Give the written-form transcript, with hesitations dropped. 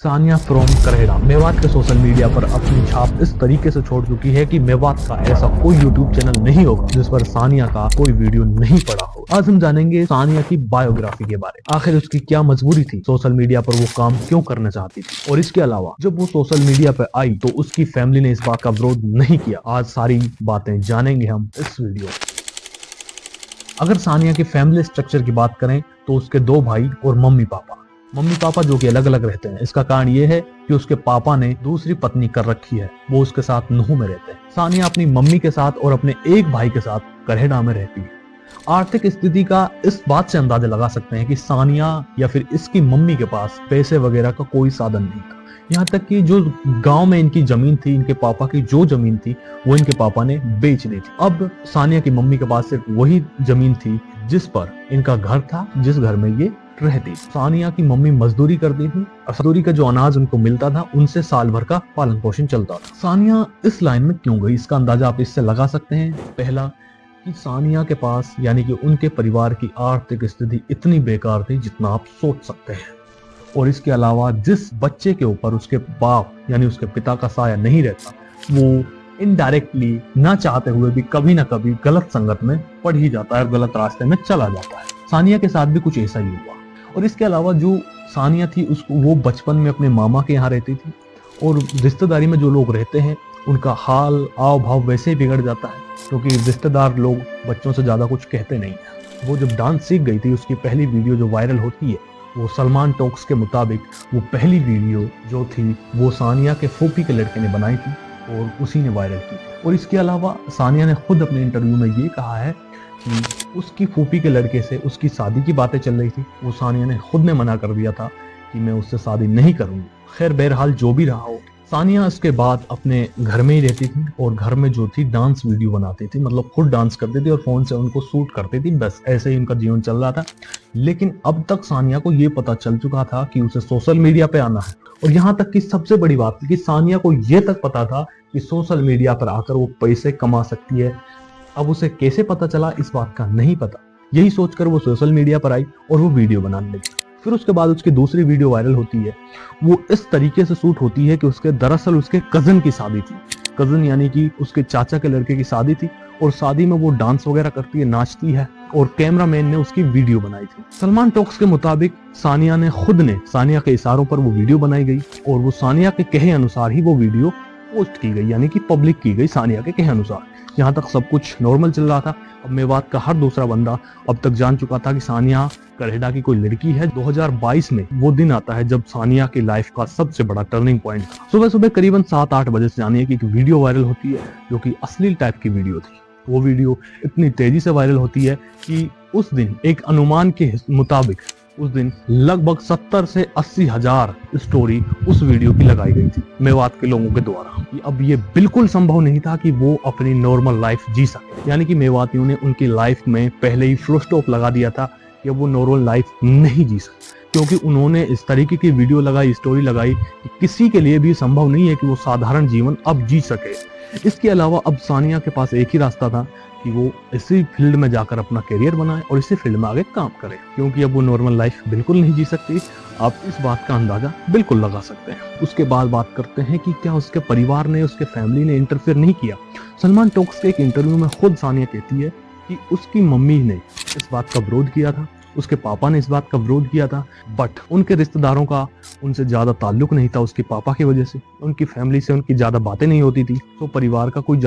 Sania from Kareda Mewat के social media पर अपनी छाप इस तरीके से छोड़ चुकी है कि मेवात का ऐसा कोई यूट्यूब चैनल नहीं होगा जिस पर सानिया का कोई वीडियो नहीं पड़ा हो। आज हम जानेंगे सानिया की बायोग्राफी के बारे में। आखिर उसकी क्या मजबूरी थी, सोशल मीडिया पर वो काम क्यों करना चाहती थी, और इसके अलावा जब वो सोशल मीडिया पर आई तो उसकी फैमिली ने इस बात का विरोध नहीं किया। आज सारी बातें जानेंगे हम इस वीडियो में। अगर सानिया की फैमिली स्ट्रक्चर की बात करें तो उसके 2 भाई और मम्मी पापा जो कि अलग अलग रहते हैं। इसका कारण यह है कि उसके पापा ने दूसरी पत्नी कर रखी है, वो उसके साथ नूह में रहते हैं। सानिया अपनी मम्मी के साथ और अपने एक भाई के साथ करेड़ा में रहती है। आर्थिक स्थिति का इस बात से अंदाजा लगा सकते हैं कि सानिया या फिर इसकी मम्मी के पास पैसे वगैरह का कोई साधन नहीं था। यहाँ तक कि जो गांव में इनकी जमीन थी, इनके पापा की जो जमीन थी वो इनके पापा ने बेच दी थी। अब सानिया की मम्मी के पास सिर्फ वही जमीन थी जिस पर इनका घर था, जिस घर में ये रहती थी। सानिया की मम्मी मजदूरी करती थी, मजदूरी का जो अनाज उनको मिलता था उनसे साल भर का पालन पोषण चलता था। सानिया इस लाइन में क्यों गई, इसका अंदाजा आप इससे लगा सकते हैं। पहला कि सानिया के पास यानी कि उनके परिवार की आर्थिक स्थिति इतनी बेकार थी जितना आप सोच सकते हैं, और इसके अलावा जिस बच्चे के ऊपर उसके बाप यानी उसके पिता का साया नहीं रहता वो इनडायरेक्टली ना चाहते हुए भी कभी ना कभी गलत संगत में पड़ ही जाता है और गलत रास्ते में चला जाता है। सानिया के साथ भी कुछ ऐसा ही हुआ। और इसके अलावा जो सानिया थी उसको वो बचपन में अपने मामा के यहाँ रहती थी, और रिश्तेदारी में जो लोग रहते हैं उनका हाल आव भाव वैसे ही बिगड़ जाता है, क्योंकि रिश्तेदार लोग बच्चों से ज्यादा कुछ कहते नहीं है। वो जब डांस सीख गई थी उसकी पहली वीडियो जो वायरल होती है वो सलमान टॉक्स के मुताबिक वो पहली वीडियो जो थी वो सानिया के फूफी के लड़के ने बनाई थी और उसी ने वायरल की। और इसके अलावा सानिया ने खुद अपने इंटरव्यू में ये कहा है कि उसकी फूफी के लड़के से उसकी शादी की बातें चल रही थी, वो सानिया ने खुद ने मना कर दिया था कि मैं उससे शादी नहीं करूंगी। खैर बहरहाल जो भी रहा हो, सानिया इसके बाद अपने घर में ही रहती थी और घर में जो थी डांस वीडियो बनाती थी, मतलब खुद डांस करती थी और फोन से उनको शूट करती थी। बस ऐसे ही उनका जीवन चल रहा था। लेकिन अब तक सानिया को ये पता चल चुका था कि उसे सोशल मीडिया पे आना है, और यहाँ तक कि सबसे बड़ी बात थी कि सानिया को ये तक पता था कि सोशल मीडिया पर आकर वो पैसे कमा सकती है। अब उसे कैसे पता चला इस बात का नहीं पता। यही सोचकर वो सोशल मीडिया पर आई और वो वीडियो बनाने लगी। फिर उसके बाद उसकी दूसरी वीडियो वायरल होती है। वो इस तरीके से शूट होती है कि उसके दरअसल उसके कजन की शादी थी। कजन यानी कि उसके चाचा के लड़के की शादी थी, और शादी में वो डांस वगैरह करती है, नाचती है, और कैमरामैन ने उसकी वीडियो बनाई थी। सलमान टॉक्स के मुताबिक सानिया के इशारों पर वो वीडियो बनाई गई, और वो सानिया के कहे अनुसार ही वो वीडियो पोस्ट की गई, यानी कि पब्लिक की गई सानिया के कहे अनुसार। यहाँ तक सब कुछ नॉर्मल चल रहा था। अब मेवात का हर दूसरा बंदा अब तक जान चुका था कि सानिया करेड़ा की कोई लड़की है। 2022 में वो दिन आता है जब सानिया की लाइफ का सबसे बड़ा टर्निंग पॉइंट था। सुबह सुबह करीबन 7-8 बजे सानिया की एक वीडियो वायरल होती है जो कि अश्लील टाइप की वीडियो थी। वो वीडियो इतनी तेजी से वायरल होती है कि उस दिन एक अनुमान के मुताबिक उस दिन लगभग 70 से 80 हजार स्टोरी उस वीडियो की लगाई गई थी मेवात के लोगों के द्वारा। अब ये बिल्कुल संभव नहीं था कि वो अपनी नॉर्मल लाइफ जी सके, यानी कि मेवातियों ने उनकी लाइफ में पहले ही फुल स्टॉप लगा दिया था कि वो नॉर्मल लाइफ नहीं जी सकते, क्योंकि उन्होंने इस तरीके की वीडियो लगाई, स्टोरी लगाई कि किसी के लिए भी संभव नहीं है कि वो साधारण जीवन अब जी सके। इसके अलावा अब सानिया के पास एक ही रास्ता था कि वो इसी फील्ड में जाकर अपना करियर बनाए और इसी फील्ड में आगे काम करे, क्योंकि अब वो नॉर्मल लाइफ बिल्कुल नहीं जी सकती। आप इस बात का अंदाजा बिल्कुल लगा सकते हैं। उसके बाद बात करते हैं कि क्या उसके परिवार ने, उसके फैमिली ने इंटरफेयर नहीं किया। सलमान टॉक्स के एक इंटरव्यू में खुद सानिया कहती है कि उसकी मम्मी ने इस बात का विरोध किया था, उसके पापा ने इस बात का विरोध किया था, बट उनके रिश्तेदारों का उनसे ज्यादा ताल्लुक नहीं था उसके पापा की वजह से। उनकी फैमिली से उनकी ज्यादा बातें नहीं होती थी, तो परिवार का कोई